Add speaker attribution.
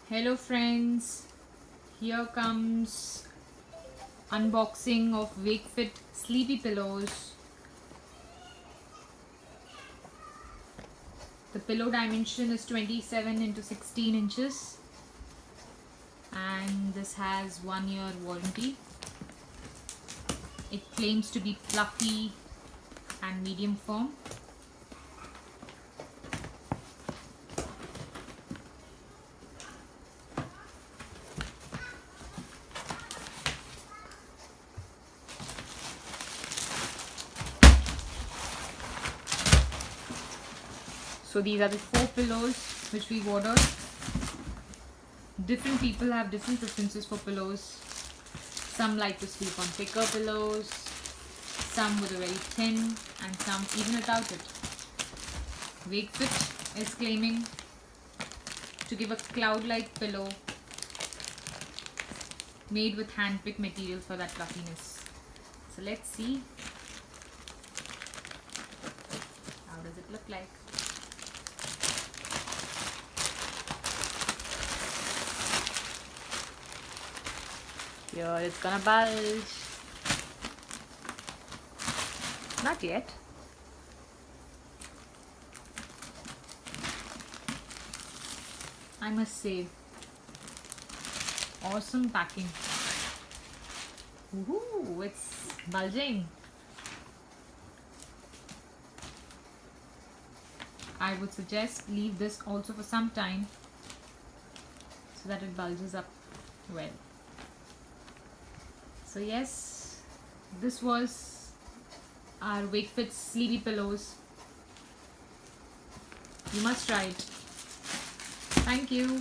Speaker 1: Hello friends, here comes unboxing of WakeFit sleepy pillows. The pillow dimension is 27 into 16 inches and this has 1 year warranty. It claims to be fluffy and medium firm. So these are the 4 pillows which we've ordered. Different people have different preferences for pillows. Some like to sleep on thicker pillows, some with a very thin, and some even without it. WakeFit is claiming to give a cloud-like pillow made with hand-picked materials for that fluffiness. So let's see. How does it look like? Here it's gonna bulge. Not yet. I must say, awesome packing. Woohoo, it's bulging. I would suggest leave this also for some time so that it bulges up well. So yes, this was our WakeFit sleepy pillows. You must try it. Thank you.